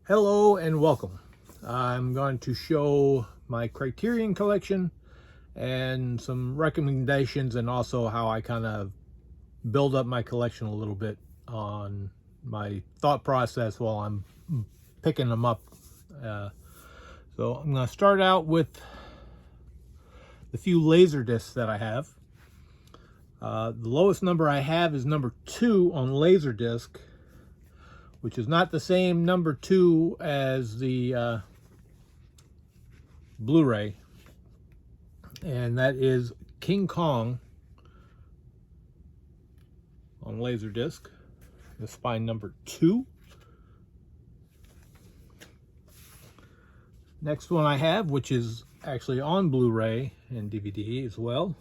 Hello and welcome. I'm going to show my Criterion collection and some recommendations, and also how I kind of build up my collection a little bit on my thought process while I'm picking them up. So I'm going to start out with the few laser discs that I have. The lowest number I have is number 2 on Laserdisc, which is not the same number 2 as the Blu-ray, and that is King Kong on Laserdisc, the spine number 2. Next one I have, which is actually on Blu-ray and DVD as well,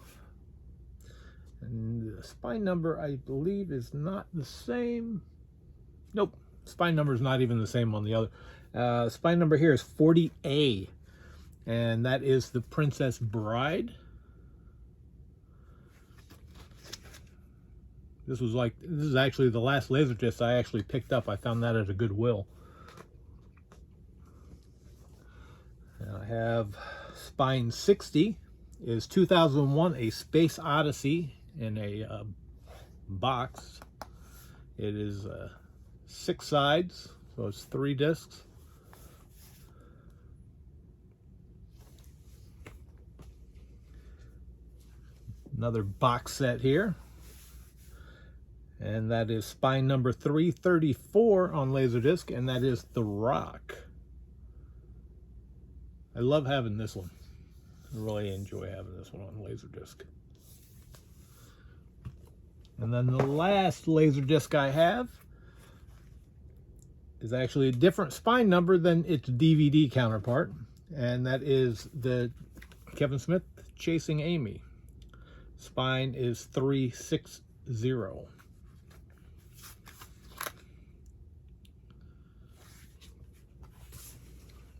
and the spine number I believe is not the same. Nope, spine number is not even the same on the other. Spine number here is 40A, and that is the Princess Bride. This is actually the last Laserdisc I actually picked up. I found that at a Goodwill. And I have spine 60 is 2001 A Space Odyssey in a box. It is 6 sides, so it's 3 discs. Another box set here, and that is spine number 334 on Laserdisc, and that is The Rock. I love having this one. I really enjoy having this one on Laserdisc. And then the last Laserdisc I have is actually a different spine number than its DVD counterpart, and that is the Kevin Smith Chasing Amy. Spine is 360.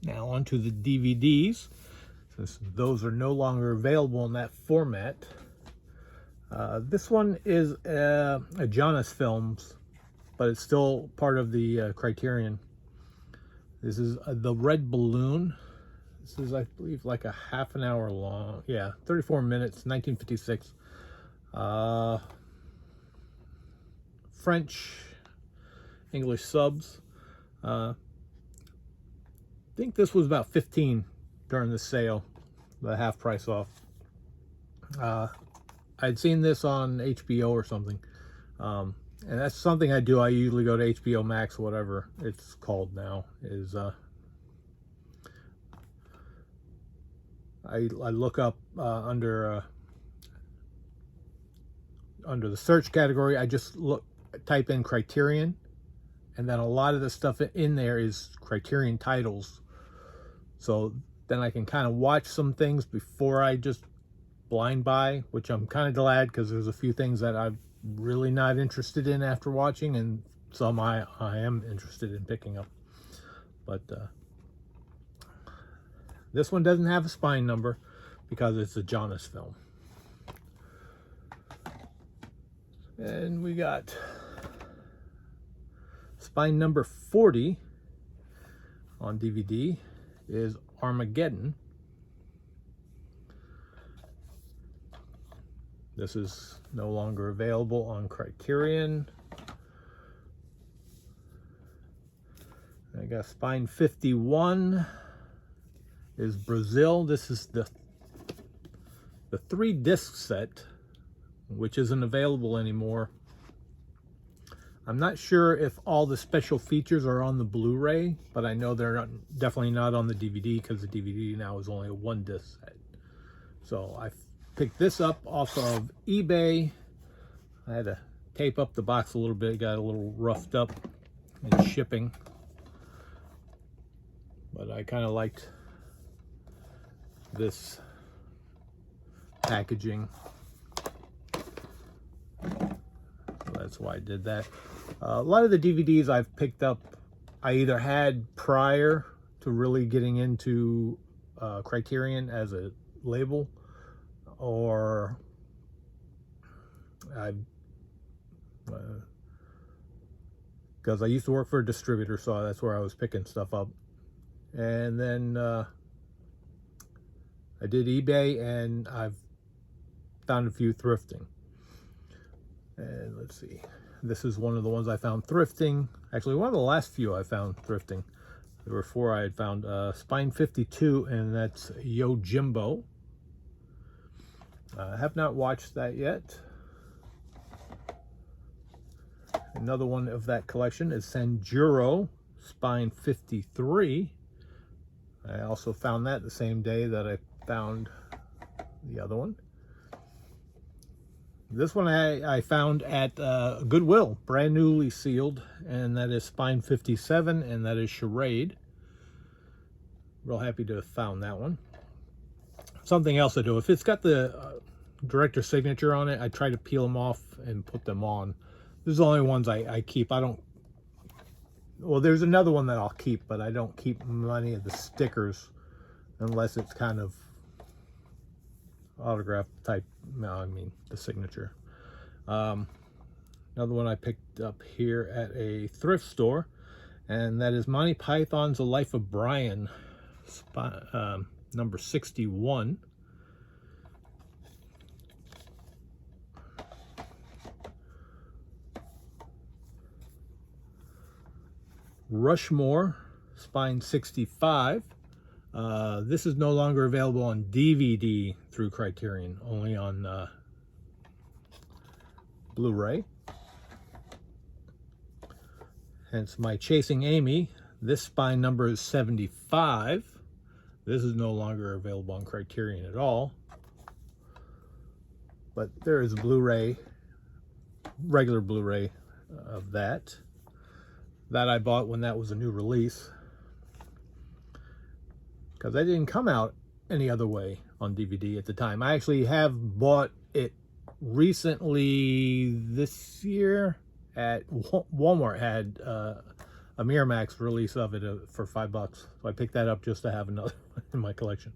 Now onto the DVDs, since those are no longer available in that format. This one is a Jonas Films, but it's still part of the Criterion. This is the Red Balloon. This is, I believe, like a half an hour long. Yeah, 34 minutes, 1956. French, English subs. I think this was about 15 during the sale, the half price off. I'd seen this on HBO or something. And that's something I do. I usually go to HBO Max, whatever it's called now, is I look up under the search category. I just type in Criterion, and then a lot of the stuff in there is Criterion titles. So then I can kind of watch some things before I just blind buy, which I'm kind of glad, because there's a few things that I'm really not interested in after watching, and some I am interested in picking up. But this one doesn't have a spine number because it's a Jonas film. And we got spine number 40 on DVD is Armageddon. This is no longer available on Criterion. I got spine 51 is Brazil. This is the 3-disc set, which isn't available anymore. I'm not sure if all the special features are on the Blu-ray, but I know they're definitely not on the DVD, because the DVD now is only a 1-disc set. So I picked this up off of eBay. I had to tape up the box a little bit. It got a little roughed up in shipping, but I kind of liked this packaging, so that's why I did that. A lot of the DVDs I've picked up, I either had prior to really getting into Criterion as a label, or I've because I used to work for a distributor, so that's where I was picking stuff up. And then I did eBay, and I've found a few thrifting. And let's see, this is one of the ones I found thrifting. Actually, one of the last few I found thrifting. There were 4 I had found. Spine 52, and that's Yojimbo. I have not watched that yet. Another one of that collection is Sanjuro, Spine 53. I also found that the same day that I found the other one. This one I found at Goodwill, brand newly sealed, and that is Spine 57, and that is Charade. Real happy to have found that one. Something else I do, if it's got the director signature on it, I try to peel them off and put them on. This is the only ones I keep. I don't, well, there's another one that I'll keep, but I don't keep many of the stickers unless it's kind of autograph type. No, I mean the signature. Another one I picked up here at a thrift store, and that is Monty Python's The Life of Brian, number 61. Rushmore, Spine 65. This is no longer available on DVD through Criterion, only on Blu-ray. Hence my Chasing Amy. This spine number is 75. This is no longer available on Criterion at all. But there is a Blu-ray, regular Blu-ray of that. That I bought when that was a new release, because that didn't come out any other way on DVD at the time. I actually have bought it recently this year at Walmart. Had a Miramax release of it for $5, so I picked that up just to have another in my collection.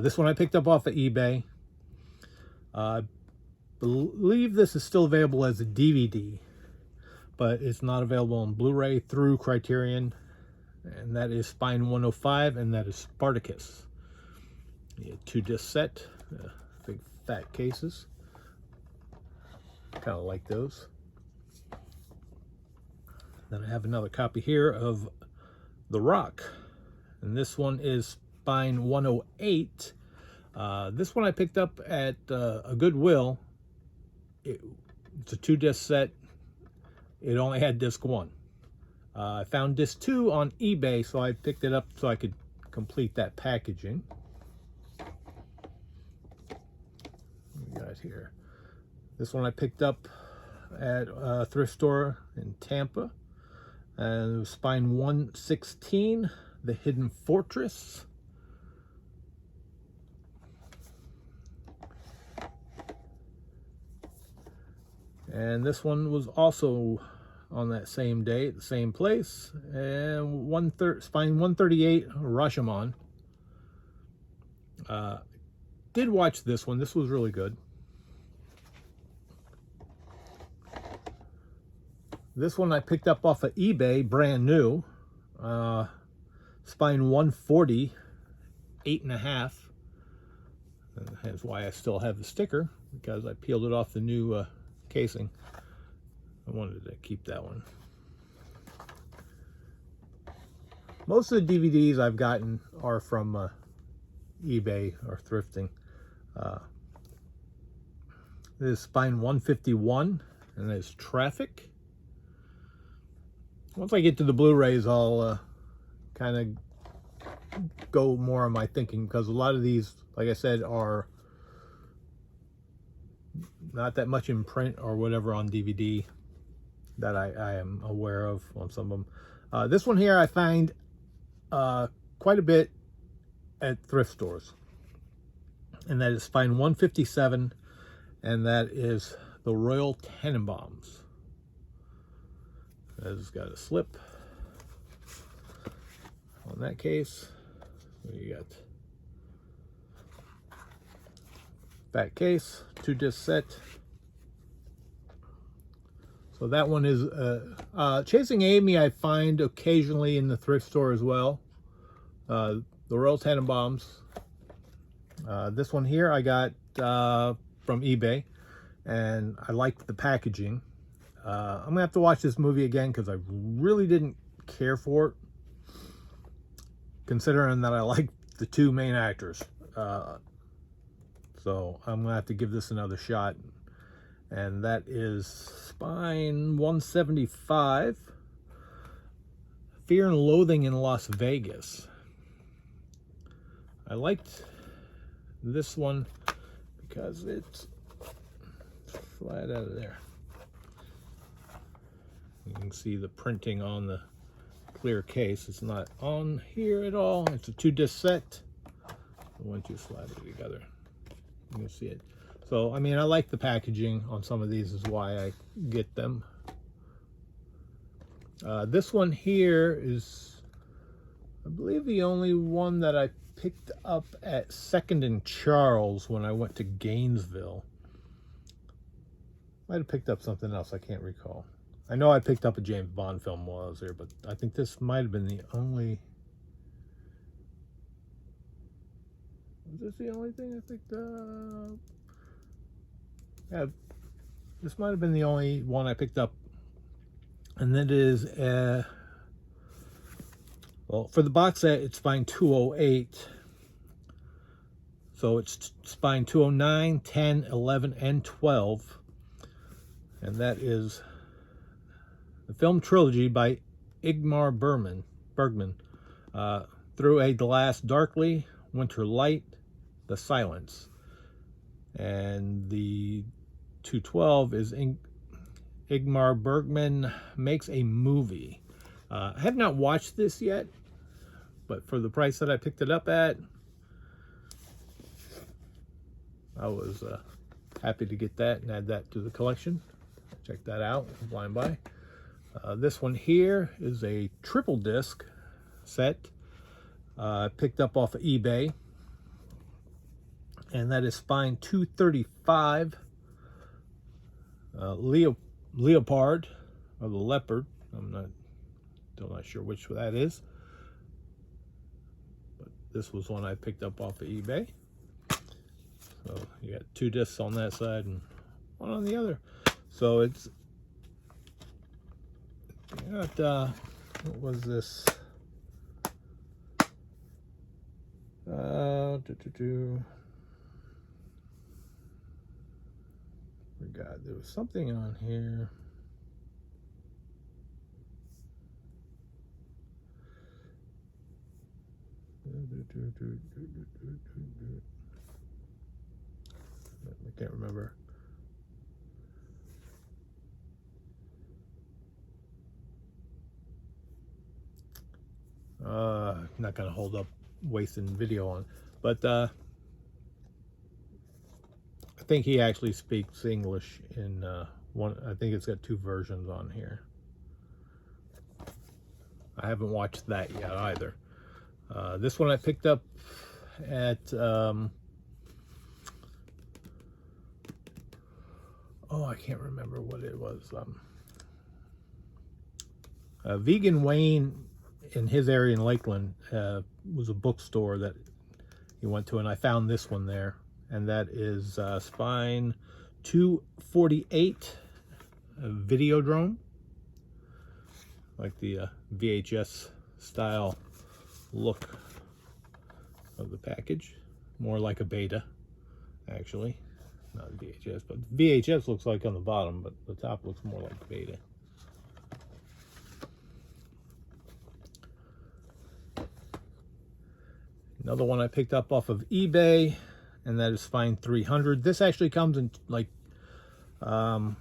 This one I picked up off of eBay. I believe this is still available as a DVD, but it's not available on Blu-ray through Criterion, and that is Spine 105, and that is Spartacus. 2-disc set, big fat cases. Kind of like those. Then I have another copy here of The Rock, and this one is Spine 108. This one I picked up at a Goodwill. It's a 2-disc set. It only had disc 1. I found disc 2 on eBay, so I picked it up so I could complete that packaging. What we got here? This one I picked up at a thrift store in Tampa. And it was Spine 116, The Hidden Fortress. And this one was also on that same day, at the same place. And Spine 138, Rashomon. Did watch this one. This was really good. This one I picked up off of eBay, brand new. Spine 140, 8.5. That's why I still have the sticker, because I peeled it off the new casing. I wanted to keep that one. Most of the DVDs I've gotten are from eBay or thrifting. This is Spine 151, and there's Traffic. Once I get to the Blu-rays, I'll kind of go more on my thinking, because a lot of these, like I said, are not that much in print or whatever on DVD that I am aware of on some of them. This one here I find quite a bit at thrift stores, and that is Spine 157, and that is the Royal Tenenbaums. It's got a slip on that case. You got fat case, 2-disc set. So that one is Chasing Amy. I find occasionally in the thrift store as well. The Royal Tenenbaums. This one here I got from eBay, and I liked the packaging. I'm gonna have to watch this movie again because I really didn't care for it, considering that I like the two main actors. So I'm gonna have to give this another shot. And that is Spine 175, Fear and Loathing in Las Vegas. I liked this one because it's flat out of there. You can see the printing on the clear case. It's not on here at all. It's a 2-disc set. One, two, slide it together. You can see it. So, I mean, I like the packaging on some of these, is why I get them. This one here is, I believe, the only one that I picked up at 2nd and Charles when I went to Gainesville. Might have picked up something else, I can't recall. I know I picked up a James Bond film while I was there, but I think this might have been the only... Was this the only thing I picked up? Yeah, this might have been the only one I picked up. And that is, well, for the box set, it's Spine 208. So it's Spine 209, 10, 11, and 12. And that is the film trilogy by Ingmar Bergman. Through a Glass Darkly, Winter Light, The Silence. And the 212 is Ingmar Bergman Makes a Movie. I have not watched this yet, but for the price that I picked it up at, I was happy to get that and add that to the collection. Check that out, blind buy. This one here is a triple disc set picked up off of eBay, and that is Spine 235, Leopard, or the Leopard. Still not sure which that is, but this was one I picked up off of eBay. So you got 2 discs on that side and one on the other. So it's got, what was this? Forgot, there was something on here. I can't remember. Not gonna hold up wasting video on, but I think he actually speaks English in one. I think it's got 2 versions on here. I haven't watched that yet either. This one I picked up at oh, I can't remember what it was. Vegan Wayne in his area in Lakeland was a bookstore that he went to, and I found this one there, and that is Spine 248, Videodrome, like the VHS style look of the package, more like a beta actually, not VHS, but VHS looks like on the bottom, but the top looks more like beta. Another one I picked up off of eBay, and that is Spine 300. This actually comes in like 2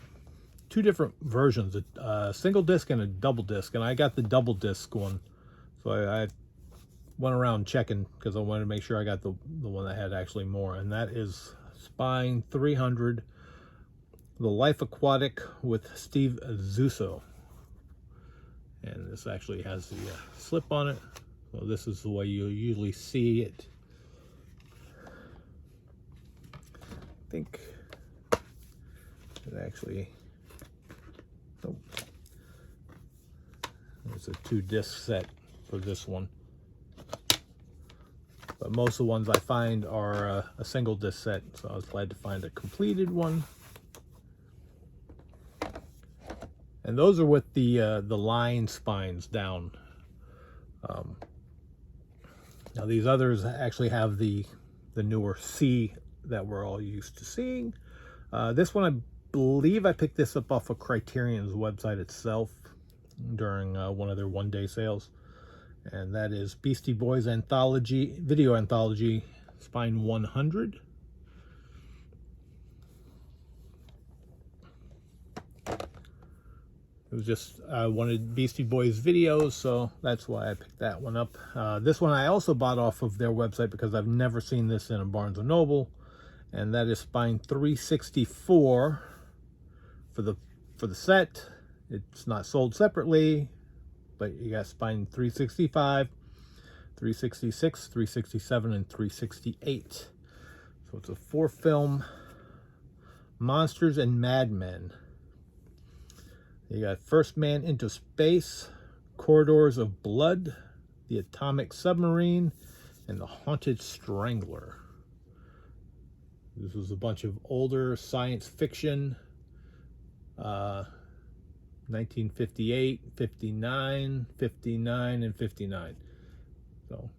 different versions, a single disc and a double disc, and I got the double disc one. So I went around checking because I wanted to make sure I got the one that had actually more, and that is Spine 300, The Life Aquatic with Steve Zissou. And this actually has the slip on it. So this is the way you usually see it. I think it actually, Oh. It's a 2-disc set for this one. But most of the ones I find are a single disc set, so I was glad to find a completed one. And those are with the line spines down. Now these others actually have the newer C that we're all used to seeing. This one, I believe I picked this up off of Criterion's website itself during one of their one-day sales. And that is Beastie Boys Anthology, Video Anthology, Spine 100. It was just, I wanted Beastie Boys videos, so that's why I picked that one up. This one I also bought off of their website because I've never seen this in a Barnes & Noble. And that is Spine 364 for the set. It's not sold separately, but you got Spine 365, 366, 367, and 368. So it's a 4-film Monsters and Madmen. You got First Man into Space, Corridors of Blood, The Atomic Submarine, and The Haunted Strangler. This was a bunch of older science fiction, 1958, 59, 59, and 59. So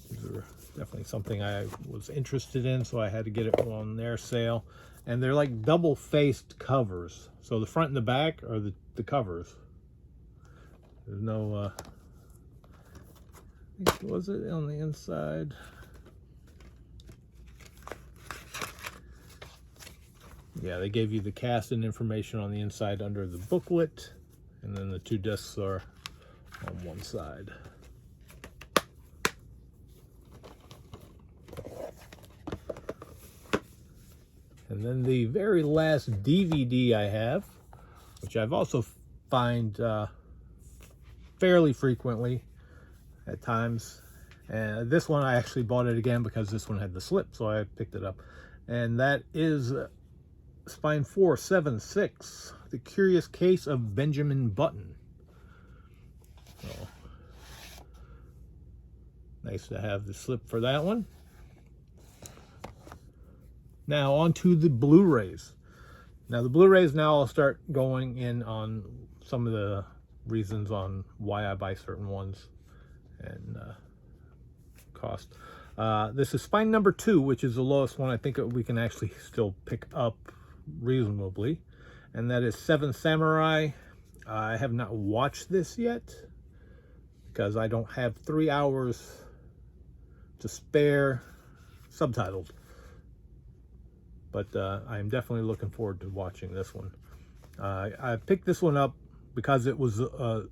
these are definitely something I was interested in, so I had to get it on their sale. And they're like double-faced covers. So the front and the back are the covers. There's no, was it on the inside? Yeah, they gave you the cast and information on the inside under the booklet, and then the 2 discs are on one side. And then the very last DVD I have, which I've also find fairly frequently at times. And this one I actually bought it again because this one had the slip, so I picked it up. And that is Spine 476, The Curious Case of Benjamin Button. So, nice to have the slip for that one. Now on to the Blu-rays. Now the Blu-rays, now I'll start going in on some of the reasons on why I buy certain ones and cost. This is Spine number 2, which is the lowest one I think we can actually still pick up reasonably. And that is 7 Samurai. I have not watched this yet because I don't have 3 hours to spare subtitled. But I'm definitely looking forward to watching this one. I picked this one up because it was a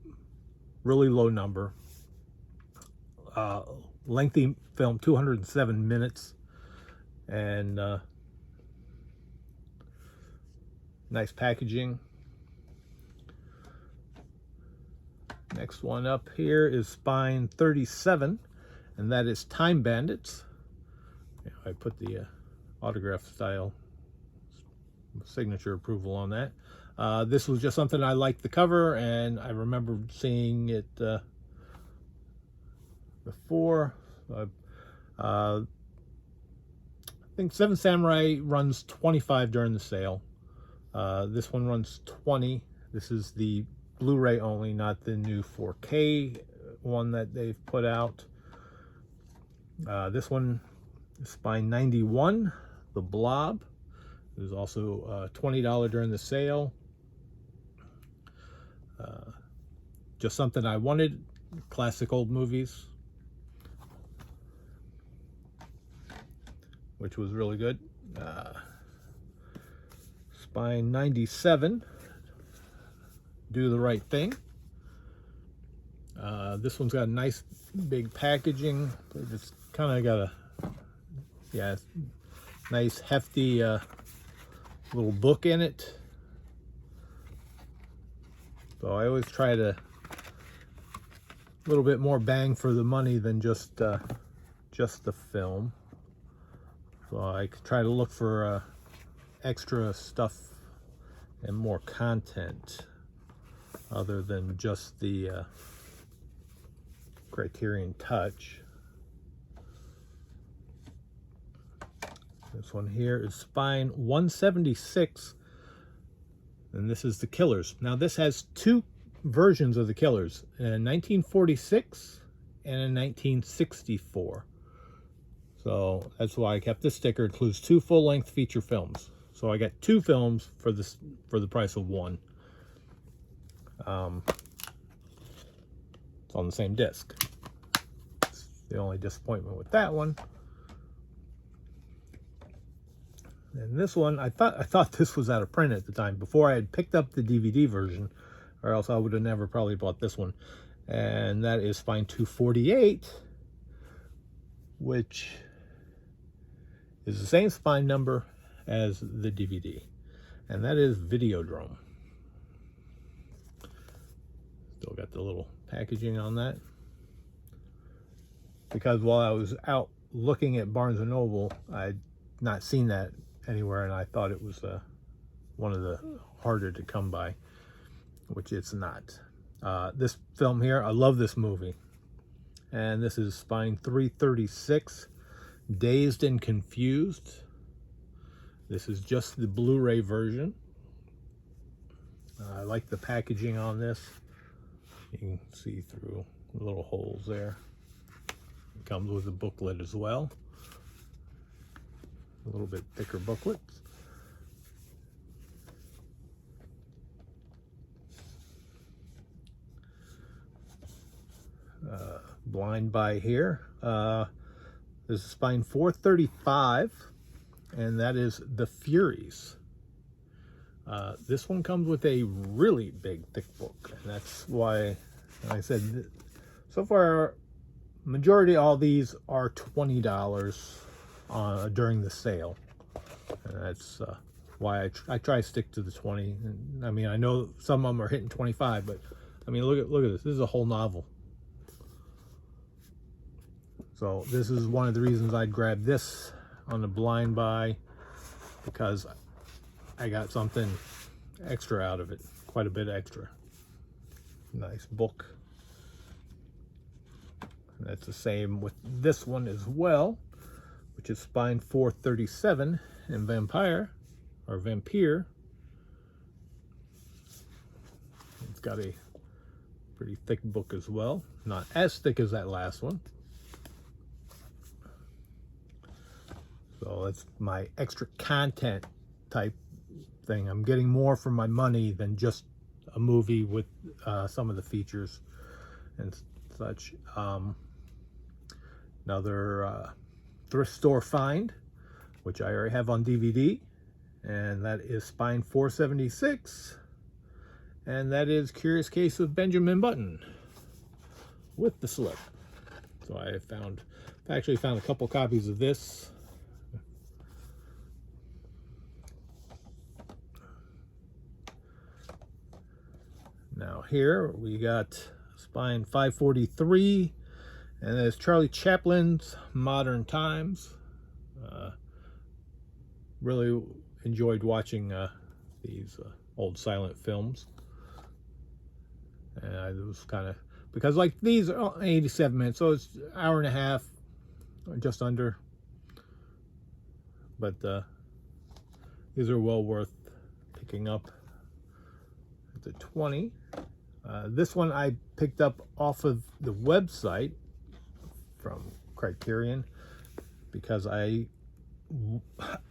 really low number. Lengthy film, 207 minutes. And nice packaging. Next one up here is Spine 37, and that is Time Bandits. Yeah, I put the autograph style signature approval on that. This was just something I liked the cover, and I remember seeing it before. I think 7 Samurai runs $25 during the sale. This one runs $20. This is the Blu-ray only, not the new 4K one that they've put out. This one is Spine 91, The Blob. It was also $20 during the sale. Just something I wanted, classic old movies, which was really good. Spine 97, Do the Right Thing. This one's got a nice big packaging. It's kind of got a, yeah, nice hefty little book in it. So I always try to a little bit more bang for the money than just the film. So I try to look for extra stuff and more content other than just the Criterion Touch. This one here is Spine 176, and this is the Killers. Now this has two versions of the Killers, in 1946 and in 1964. So that's why I kept this sticker. It includes two full-length feature films. So I got two films for the price of one. It's on the same disc. It's the only disappointment with that one. And this one, I thought this was out of print at the time, before I had picked up the DVD version, or else I would have never probably bought this one. And that is Spine 248, which is the same spine number as the DVD. And that is Videodrome. Still got the little packaging on that. Because while I was out looking at Barnes & Noble, I'd not seen that anywhere, and I thought it was one of the harder to come by, which it's not. This film here, I love this movie. And this is Spine 336, Dazed and Confused. This is just the Blu-ray version. I like the packaging on this. You can see through the little holes there. It comes with a booklet as well. A little bit thicker booklet. Blind buy here. This is Spine 435, and that is The Furies. This one comes with a really big, thick book, and that's why, like I said, so far, majority of all these are $20 during the sale, and that's why I try to stick to the 20. I mean, I know some of them are hitting 25, but I mean, look at this. This is a whole novel. So this is one of the reasons I'd grab this on the blind buy, because I got something extra out of it, quite a bit extra. Nice book. And that's the same with this one as well, which is Spine 437 and Vampire. It's got a pretty thick book as well, not as thick as that last one. So that's my extra content type thing. I'm getting more for my money than just a movie with some of the features and such. Another thrift store find, which I already have on DVD, and that is Spine 476, and that is Curious Case of Benjamin Button with the slip. So I actually found a couple copies of this. Now here we got Spine 543, and there's Charlie Chaplin's Modern Times. Really enjoyed watching these old silent films. And it was kind of, because like these are 87 minutes, so it's an hour and a half, or just under. But these are well worth picking up. It's a 20. This one I picked up off of the website from Criterion, because I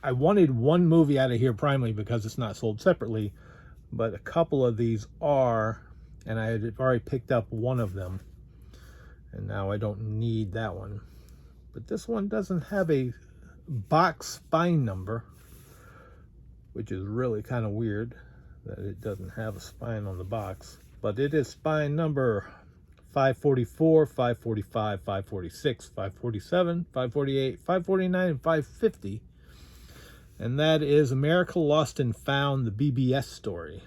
wanted one movie out of here primarily because it's not sold separately, but a couple of these are, and I had already picked up one of them, and now I don't need that one. But this one doesn't have a box spine number, which is really kind of weird that it doesn't have a spine on the box. But it is spine number 544, 545, 546, 547, 548, 549, and 550. And that is America Lost and Found, the BBS story.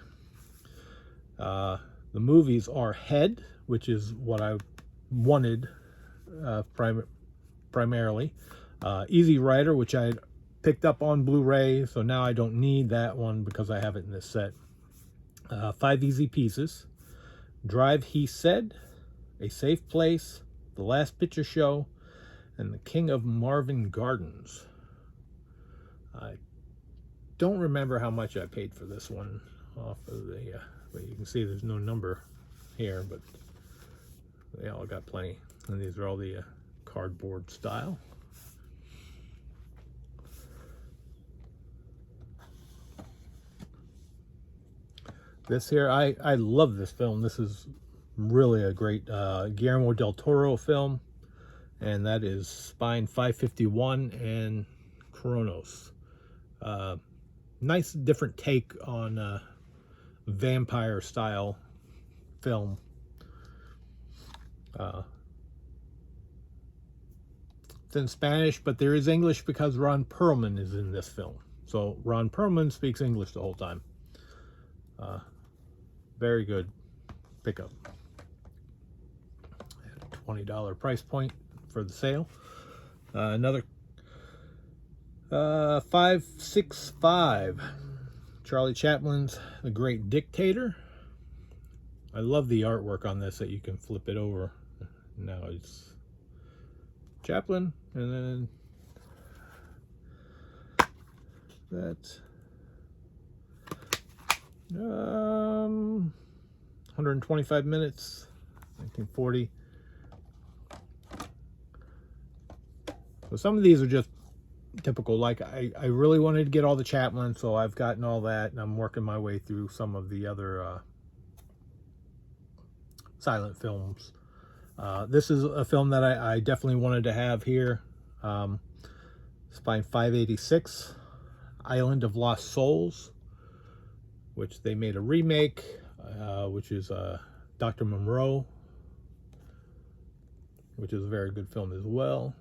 The movies are Head, which is what I wanted primarily. Easy Rider, which I picked up on Blu-ray, so now I don't need that one because I have it in this set. 5 Easy Pieces, Drive, He Said, A Safe Place, The Last Picture Show, and The King of Marvin Gardens. I don't remember how much I paid for this one off of the, but you can see there's no number here, but they all got plenty. And these are all the cardboard style. This here, I love this film. This is really a great Guillermo del Toro film, and that is Spine 551 and Kronos. Nice different take on vampire style film. It's in Spanish, but there is English because Ron Perlman is in this film. So Ron Perlman speaks English the whole time. Very good pickup. $20 price point for the sale. Another 565, Charlie Chaplin's The Great Dictator. I love the artwork on this, that you can flip it over. Now it's Chaplin, and then that's 125 minutes, 1940. So some of these are just typical. Like I really wanted to get all the Chaplin, so I've gotten all that, and I'm working my way through some of the other silent films. This is a film that I definitely wanted to have here. Spine 586, Island of Lost Souls, which they made a remake, which is Dr. Monroe, which is a very good film as well.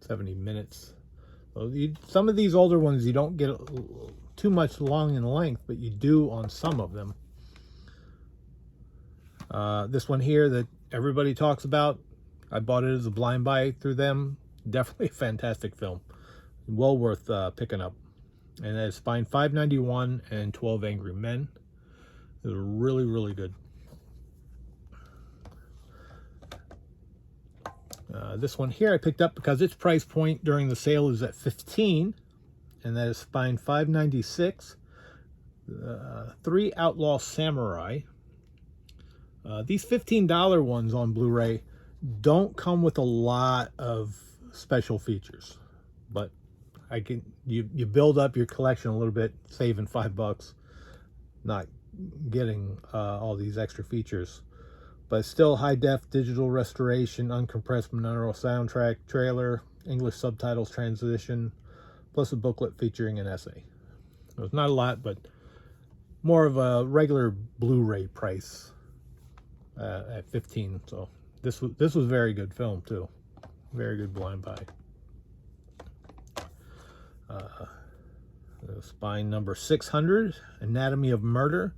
70 minutes. So some of these older ones you don't get too much long in length, but you do on some of them. This one here that everybody talks about, I bought it as a blind buy through them. Definitely a fantastic film. Well worth picking up. And that's Spine 591 and 12 Angry Men. It's really, really good. This one here I picked up because its price point during the sale is at $15, and that is Spine 596, 3 Outlaw Samurai. These $15 ones on Blu-ray don't come with a lot of special features, but you build up your collection a little bit, saving $5, not getting all these extra features. But still high def digital restoration, uncompressed monaural soundtrack, trailer, English subtitles transition, plus a booklet featuring an essay. So it's not a lot, but more of a regular Blu-ray price at $15. So this was very good film too. Very good blind buy. Spine number 600, Anatomy of Murder.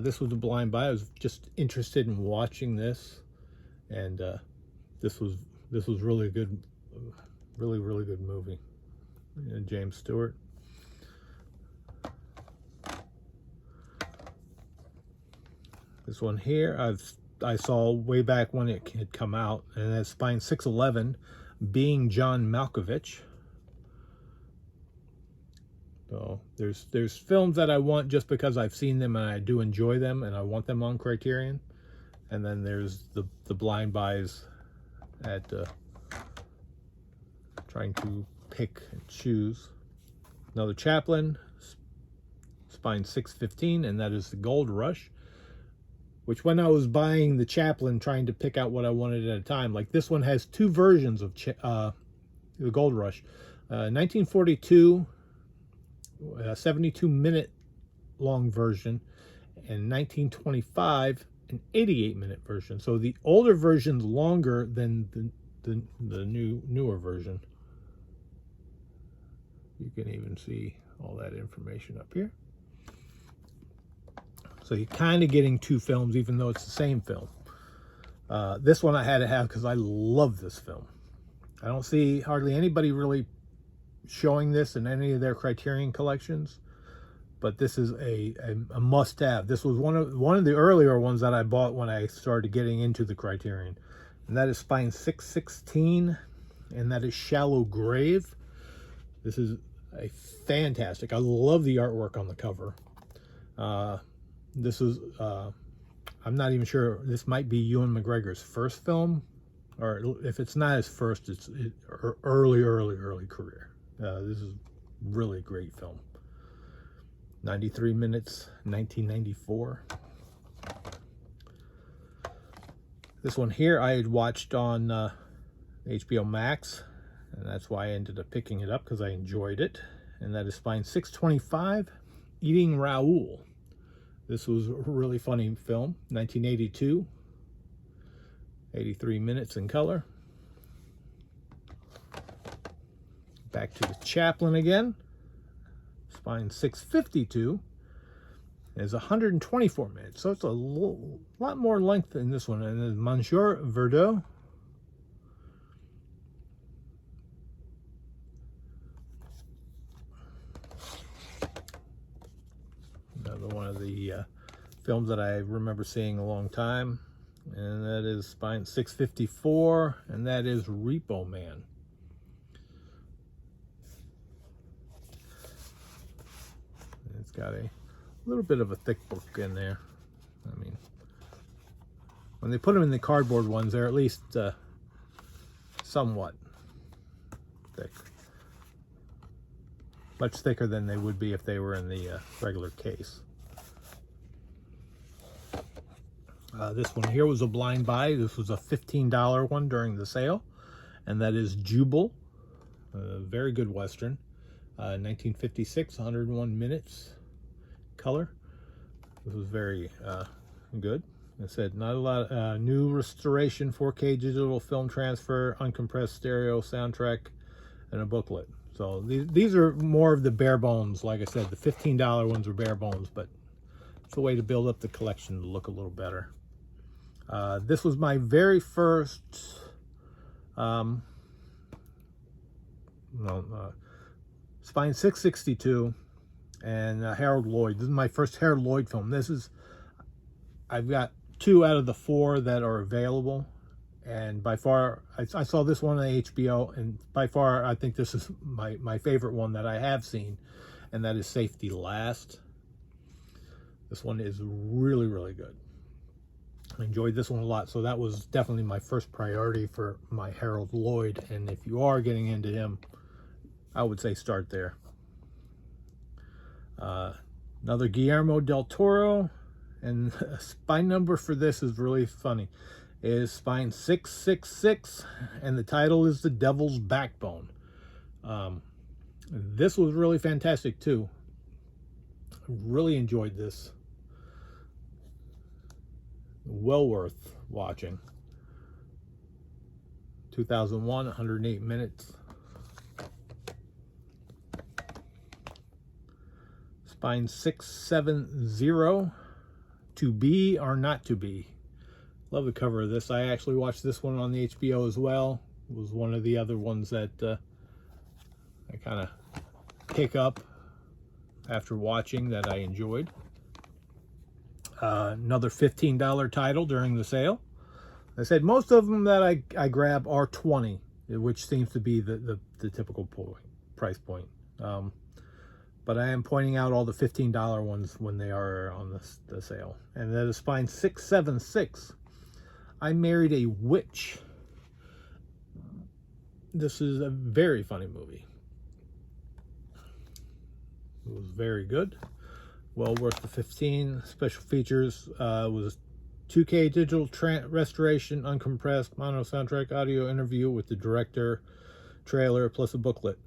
This was a blind buy. I was just interested in watching this, and this was really good, really good movie. James Stewart. This one here I saw way back when it had come out, and that's Spine 611, Being John Malkovich. So there's films that I want just because I've seen them and I do enjoy them and I want them on Criterion, and then there's the blind buys at trying to pick and choose. Another Chaplin, Spine 615, and that is The Gold Rush, which when I was buying the Chaplin, trying to pick out what I wanted at a time, like this one has 2 versions of The Gold Rush, 1942, a 72-minute long version, and 1925, an 88-minute version. So the older version's longer than the newer version. You can even see all that information up here. So you're kind of getting 2 films, even though it's the same film. This one I had to have because I love this film. I don't see hardly anybody really showing this in any of their Criterion collections. but this is a must-have. This was one of the earlier ones that I bought when I started getting into the Criterion, and that is Spine 616, and that is Shallow Grave. This is a fantastic. I love the artwork on the cover. This is I'm not even sure. This might be Ewan McGregor's first film, or if it's not his first, it's early career. This is really a great film. 93 minutes, 1994. This one here I had watched on HBO Max, and that's why I ended up picking it up, because I enjoyed it. And that is Spine 625, Eating Raoul. This was a really funny film, 1982, 83 minutes in color. Back to the Chaplin again. Spine 652 is 124 minutes, so it's a lot more length in this one. And then Monsieur Verdot. Another one of the films that I remember seeing a long time, and that is Spine 654, and that is Repo Man. It's got a little bit of a thick book in there. I mean, when they put them in the cardboard ones, they're at least somewhat thick. Much thicker than they would be if they were in the regular case. This one here was a blind buy. This was a $15 one during the sale, and that is Jubal. Very good Western. 1956, 101 minutes color. This was very good. It said not a lot. New restoration, 4K digital film transfer, uncompressed stereo soundtrack, and a booklet. So these are more of the bare bones. Like I said, the $15 ones are bare bones, but it's a way to build up the collection to look a little better. This was my very first Spine 662 and Harold Lloyd. This is my first Harold Lloyd film. I've got 2 out of the 4 that are available, and by far I saw this one on HBO, and by far I think this is my favorite one that I have seen, and that is Safety Last. This one is really good. I enjoyed this one a lot, so that was definitely my first priority for my Harold Lloyd, and if you are getting into him, I would say start there. Another Guillermo del Toro, and the spine number for this is really funny. It is Spine 666, and the title is The Devil's Backbone. This was really fantastic too. I really enjoyed this. Well worth watching. 2001, 108 minutes. Spine 670, To Be or Not To Be. Love the cover of this. I actually watched this one on the HBO as well. It was one of the other ones that I kind of pick up after watching that I enjoyed. Another $15 title during the sale. I said most of them that I grab are $20, which seems to be the typical price point. But I am pointing out all the $15 ones when they are on the sale. And that is Spine 676. I Married a Witch. This is a very funny movie. It was very good. Well worth the 15. Special features was 2K digital restoration, uncompressed, mono soundtrack, audio interview with the director, trailer, plus a booklet.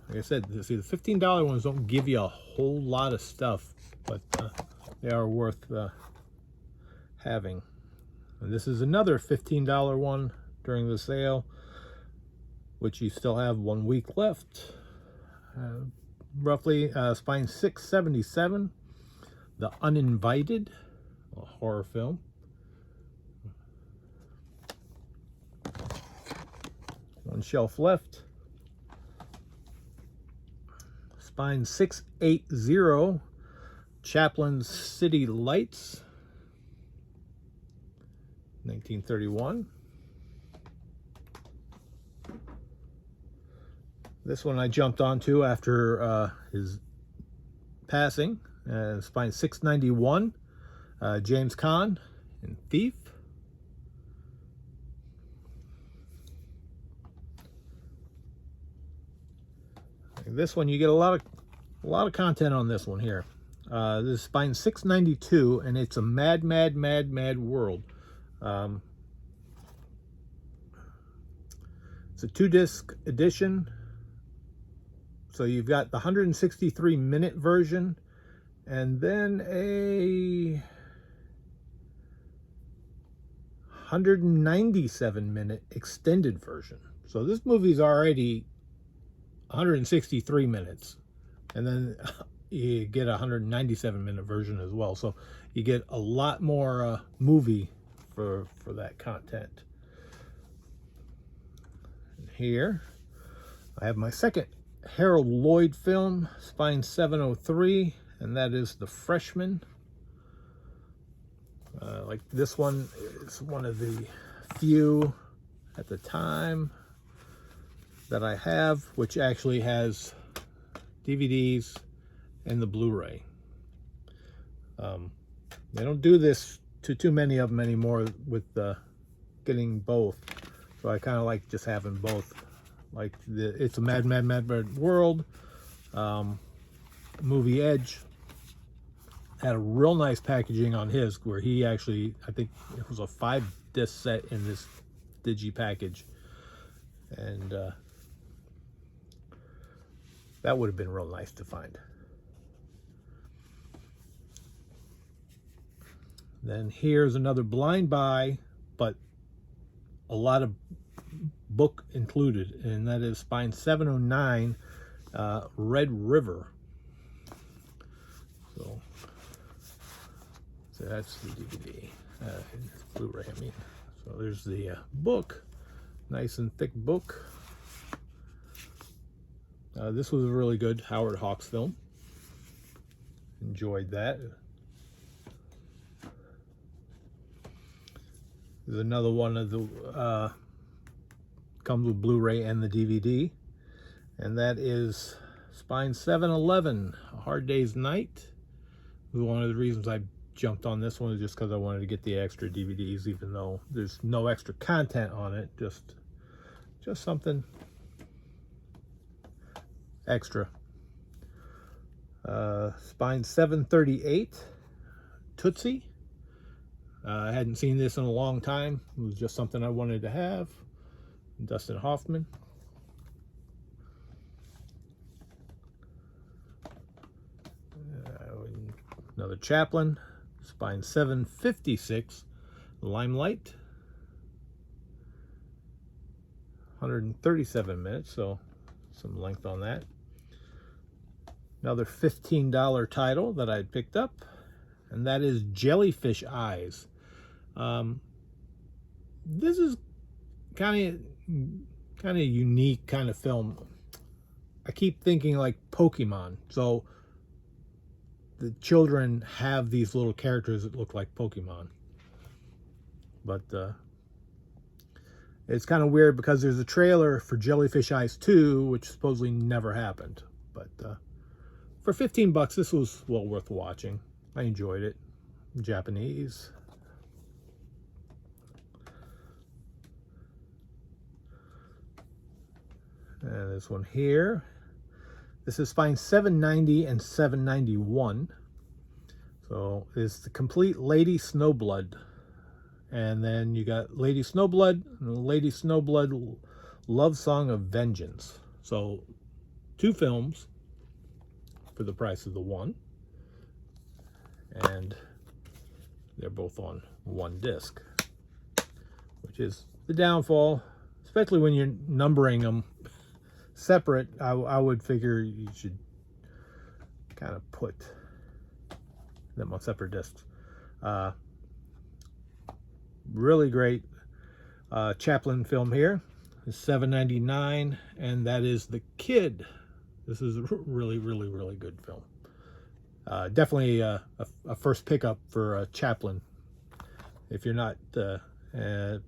Like I said, see, the $15 ones don't give you a whole lot of stuff, but they are worth having. And this is another $15 one during the sale, which you still have 1 week left. Roughly Spine 677, The Uninvited, a horror film. One shelf left. Spine 680, Chaplin's City Lights, 1931. This one I jumped onto after his passing. Spine 691, James Caan in Thief. This one you get a lot of content on this one here. This is spine 692, and it's a mad world. It's a 2-disc edition. So you've got the 163-minute version, and then a 197-minute extended version. So this movie's already 163 minutes, and then you get a 197-minute version as well. So you get a lot more movie for that content. And here I have my second Harold Lloyd film, spine 703, and that is The Freshman. Like this one is one of the few at the time that I have, which actually has DVDs and the Blu-ray. They don't do this to too many of them anymore with getting both, so I kind of like just having both. Like it's a mad world. Movie Edge had a real nice packaging on his, where he actually, I think it was a 5-disc set in this digi package, and that would have been real nice to find. Then here's another blind buy, but a lot of book included, and that is spine 709, Red River. So that's the DVD, Blu-ray, I mean. So there's the book, nice and thick book. This was a really good Howard Hawks film. Enjoyed that. There's another one of the comes with Blu-ray and the DVD, and that is spine 711, A Hard Day's Night. One of the reasons I jumped on this one is just because I wanted to get the extra DVDs, even though there's no extra content on it, just something extra. Spine 738, Tootsie. I hadn't seen this in a long time. It was just something I wanted to have. Dustin Hoffman. Another Chaplin, spine 756, Limelight. 137 minutes, so some length on that. Another $15 title that I picked up, and that is Jellyfish Eyes. This is kind of unique kind of film. I keep thinking like Pokemon. So the children have these little characters that look like Pokemon. But it's kind of weird because there's a trailer for Jellyfish Eyes 2, which supposedly never happened. But for 15 bucks, this was well worth watching. I enjoyed it. Japanese. And this one here. This is spine 790 and 791. So it's the complete Lady Snowblood. And then you got Lady Snowblood and Lady Snowblood Love Song of Vengeance. So 2 films for the price of the one. And they're both on 1 disc, which is the downfall, especially when you're numbering them separate. I would figure you should kind of put them on separate discs. Really great Chaplin film here. It's $7.99, and that is The Kid. This is a really good film. Definitely a first pickup for Chaplin. If you're not, this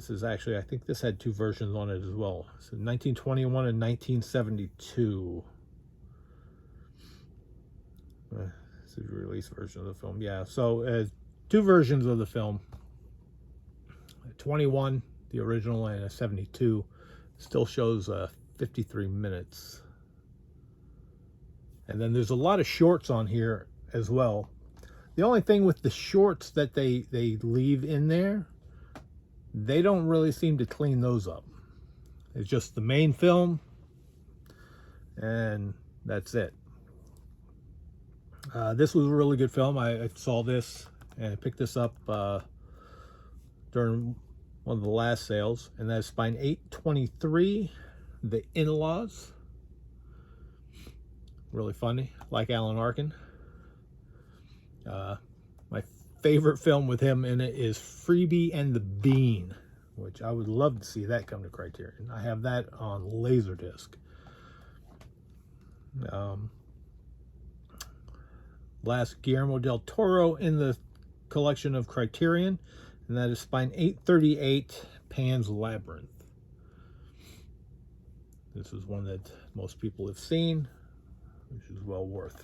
is actually, I think this had two versions on it as well. So 1921 and 1972. This is a release version of the film. Yeah, so two versions of the film. 21, the original, and a 72. Still shows 53 minutes. And then there's a lot of shorts on here as well. The only thing with the shorts that they leave in there, they don't really seem to clean those up. It's just the main film, and that's it. This was a really good film. I saw this and I picked this up during one of the last sales, and that's Spine 823, The In-Laws. Really funny, like Alan Arkin. My favorite film with him in it is Freebie and the Bean, which I would love to see that come to Criterion. I have that on Laserdisc. Last Guillermo del Toro in the collection of Criterion, and that is Spine 838, Pan's Labyrinth. This is one that most people have seen, which is well worth.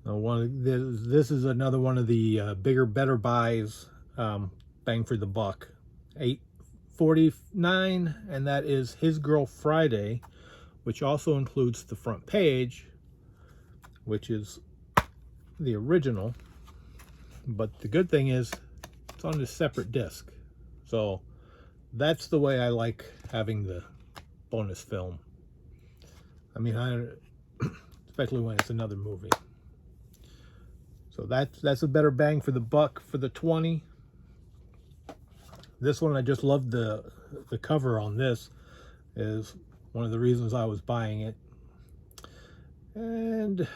Now, this is another one of the bigger, better buys, bang for the buck. $8.49, and that is His Girl Friday, which also includes the front page, which is the original. But the good thing is it's on a separate disc. So that's the way I like having the bonus film. I mean, especially when it's another movie. So that's a better bang for the buck for the 20. This one, I just love the cover on this. Is one of the reasons I was buying it. And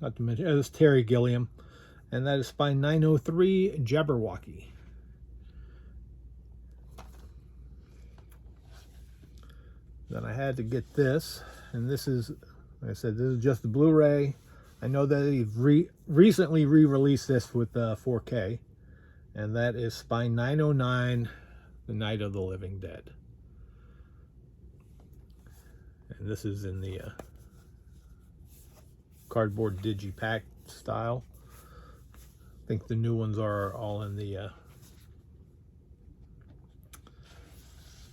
not to mention, it's Terry Gilliam, and that is Spine 903, Jabberwocky. Then I had to get this, and this is, like I said, this is just the Blu-ray. I know that they've recently re-released this with 4K, and that is Spine 909, The Night of the Living Dead. And this is in the cardboard digipack style. I think the new ones are all in the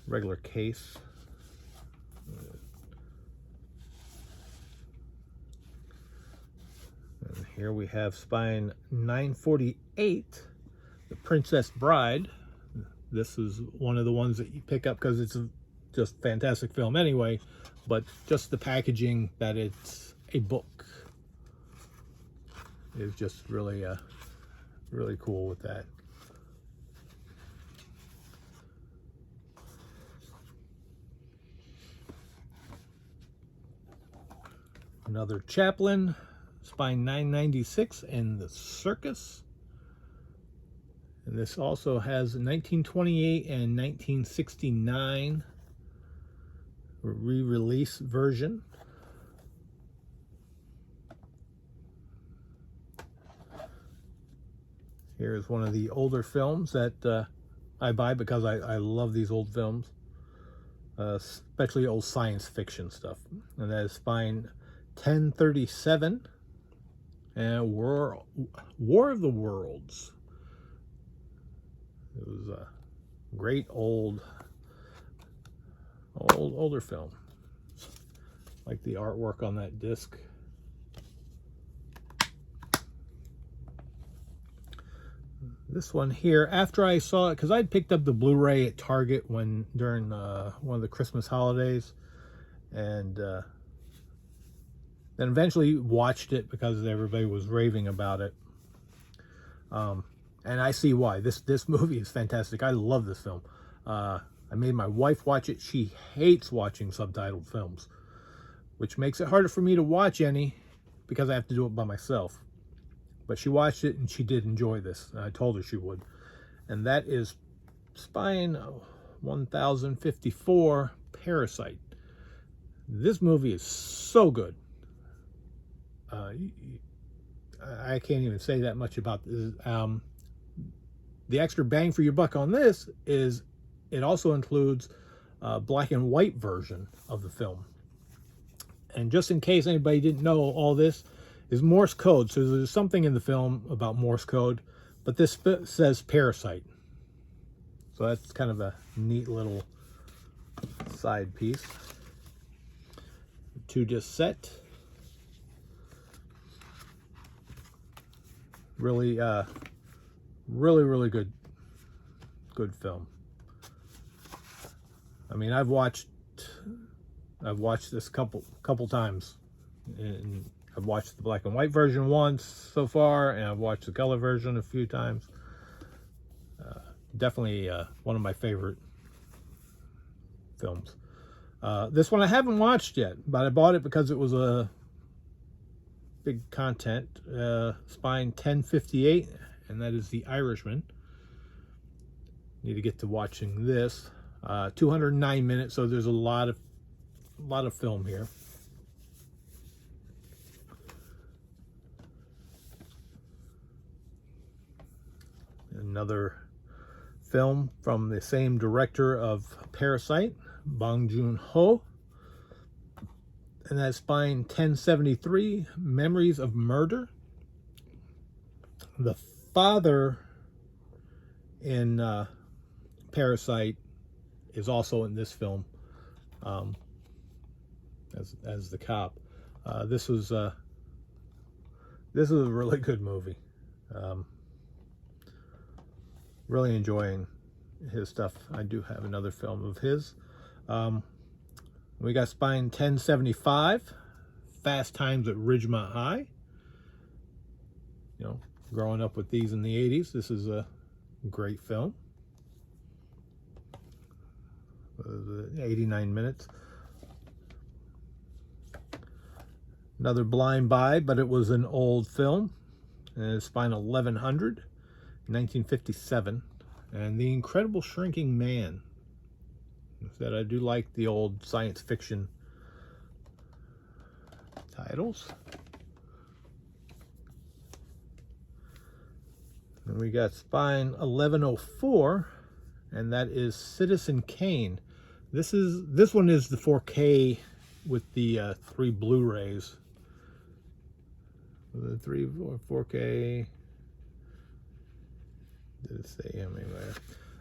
regular case. And here we have Spine 948, The Princess Bride. This is one of the ones that you pick up because it's just fantastic film anyway, but just the packaging that it's a book is just really really cool with that. Another Chaplin, Spine 996, and The Circus. And this also has 1928 and 1969 re-release version. Here's one of the older films that I buy because I love these old films, especially old science fiction stuff. And that is Spine 1037 and War of the Worlds. It was a great older film. Like the artwork on that disc. This one here, after I saw it, because I'd picked up the Blu-ray at Target during one of the Christmas holidays, and then eventually watched it because everybody was raving about it. And I see why. This movie is fantastic. I love this film. I made my wife watch it. She hates watching subtitled films, which makes it harder for me to watch any because I have to do it by myself. But she watched it and she did enjoy this. And I told her she would. And that is Spine 1054, Parasite. This movie is so good. I can't even say that much about this. The extra bang for your buck on this is it also includes a black and white version of the film. And just in case anybody didn't know, all this is Morse code. So there's something in the film about Morse code, but this says Parasite. So that's kind of a neat little side piece. 2-disc set. Really, really good film. I mean, I've watched this couple times, and I've watched the black and white version once so far, and I've watched the color version a few times. Definitely one of my favorite films. This one I haven't watched yet, but I bought it because it was a big content. Spine 1058, and that is The Irishman. Need to get to watching this. 209 minutes, so there's a lot of film here. Another film from the same director of Parasite, Bong Joon-ho, and that's Spine 1073, Memories of Murder. The father in Parasite is also in this film as the cop. This is a really good movie. Really enjoying his stuff. I do have another film of his. We got Spine 1075, Fast Times at Ridgemont High. You know, growing up with these in the 80s, this is a great film. 89 minutes. Another blind buy, but it was an old film. Spine 1100, 1957. And The Incredible Shrinking Man. That I do like the old science fiction titles. And we got Spine 1104, and that is Citizen Kane. This one is the 4K with the 3 Blu-rays. The 4K. Did it say anywhere?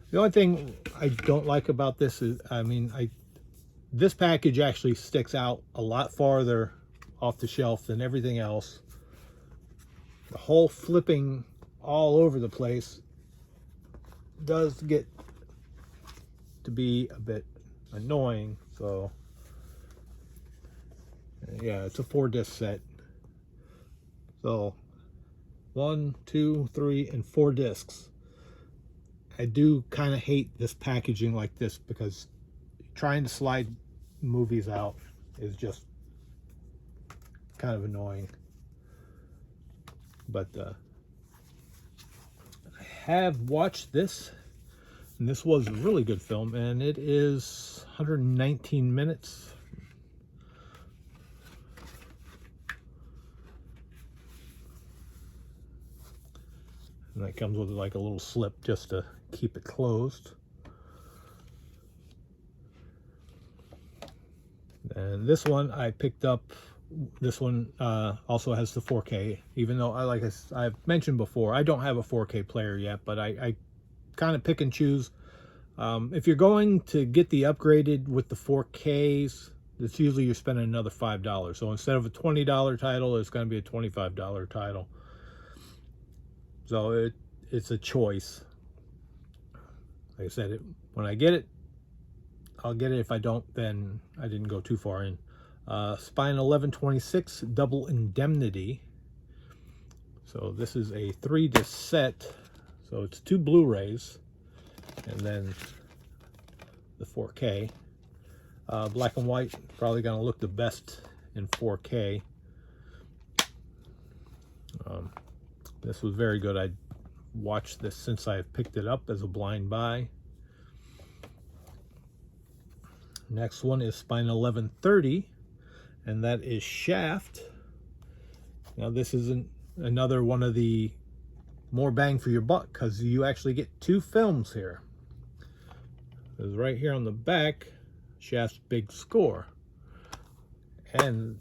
The only thing I don't like about this is, I mean, this package actually sticks out a lot farther off the shelf than everything else. The whole flipping all over the place does get to be a bit annoying. So yeah, it's a 4-disc set. So 1, 2, 3, and 4 discs. I do kind of hate this packaging like this because trying to slide movies out is just kind of annoying. But I have watched this, and this was a really good film, and it is 119 minutes. And that comes with like a little slip just to keep it closed. And this one I picked up. This one also has the 4K, even though I've mentioned before, I don't have a 4K player yet, but I kind of pick and choose. If you're going to get the upgraded with the 4Ks, it's usually you're spending another $5. So instead of a $20 title, it's going to be a $25 title. So it's a choice. Like I said, when I get it, I'll get it. If I don't, then I didn't go too far in. Spine 1126, Double Indemnity. So this is a 3-disc set. So it's 2 Blu-rays, and then the 4K. Black and white, probably going to look the best in 4K. This was very good. I watched this since I picked it up as a blind buy. Next one is Spine 1130, and that is Shaft. Now this isn't another one of the more bang for your buck, because you actually get 2 films here. Because right here on the back, Shaft's big score. And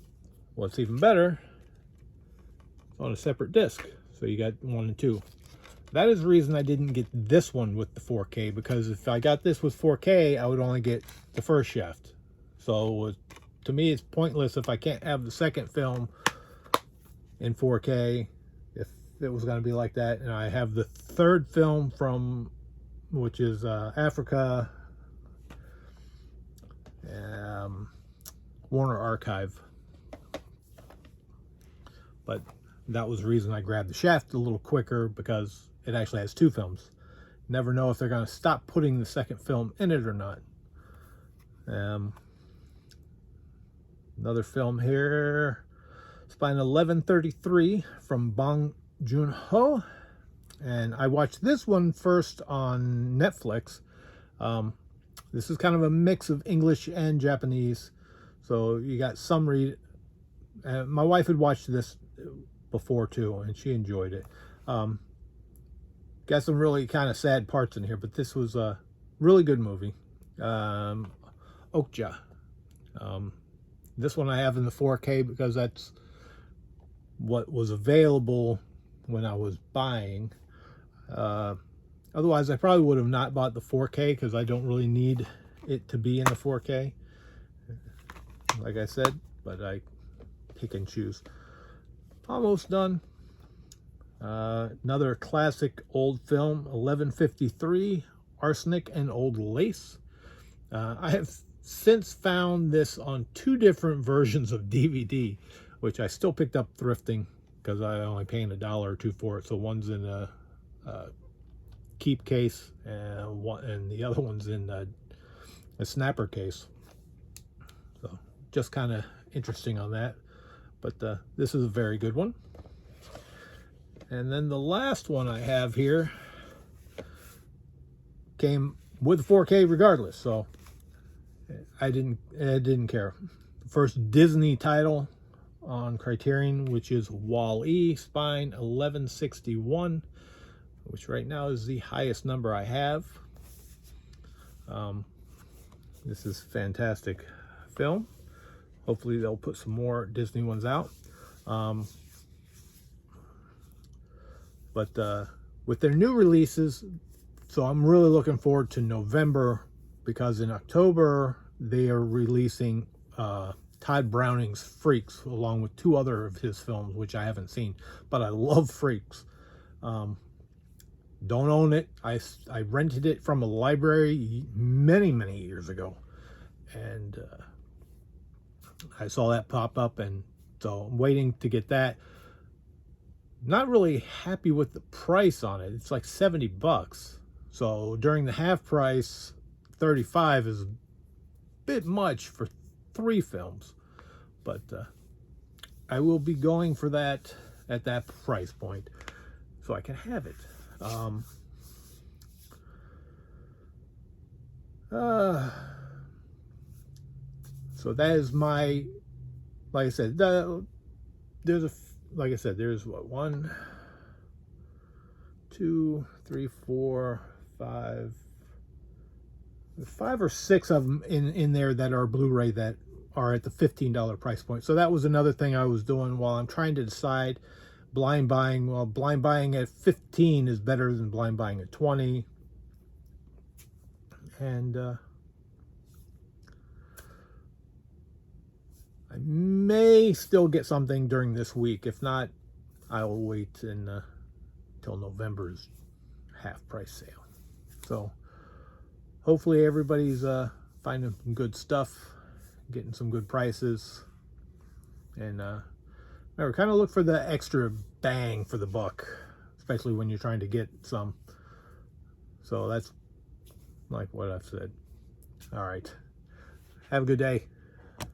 what's even better, it's on a separate disc. So you got 1 and 2. That is the reason I didn't get this one with the 4K, because if I got this with 4K, I would only get the first Shaft. So to me, it's pointless if I can't have the second film in 4K, if it was going to be like that. And I have the third film from, which is Africa, Warner Archive. But that was the reason I grabbed the Shaft a little quicker, because it actually has 2 films. Never know if they're going to stop putting the second film in it or not. Another film here, Spine 1133 from Bong Joon-ho. And I watched this one first on Netflix. This is kind of a mix of English and Japanese. So you got some read. My wife had watched this before too, and she enjoyed it. Got some really kind of sad parts in here, but this was a really good movie. Okja. This one I have in the 4K because that's what was available when I was buying. Otherwise, I probably would have not bought the 4K, because I don't really need it to be in the 4K. Like I said, but I pick and choose. Almost done. Another classic old film, 1153, Arsenic and Old Lace. I have since found this on 2 different versions of DVD, which I still picked up thrifting, because I only paying $1 or $2 for it. So one's in a keep case, and the other one's in a snapper case. So just kind of interesting on that. But this is a very good one. And then the last one I have here came with 4K regardless, so I didn't care. The first Disney title on Criterion, which is Wall-E, Spine 1161, which right now is the highest number I have. This is a fantastic film. Hopefully they'll put some more Disney ones out. But with their new releases, so I'm really looking forward to November, because in October they are releasing Todd Browning's Freaks, along with 2 other of his films, which I haven't seen, but I love Freaks. Don't own it. I rented it from a library many years ago, and I saw that pop up, and so I'm waiting to get that. Not really happy with the price on it. It's like $70. So during the half price, $35 is a bit much for 3 films. But I will be going for that at that price point, so I can have it. So that is my, like I said, there's what, 1, 2, 3, 4, 5 or 6 of them in there that are Blu-ray that are at the $15 price point. So that was another thing I was doing while I'm trying to decide blind buying. Well, blind buying at 15 is better than blind buying at 20. And I may still get something during this week. If not, I will wait till November's half price sale. So hopefully everybody's finding some good stuff, getting some good prices, and remember, kind of look for the extra bang for the buck, especially when you're trying to get some. So that's like what I've said. All right, have a good day.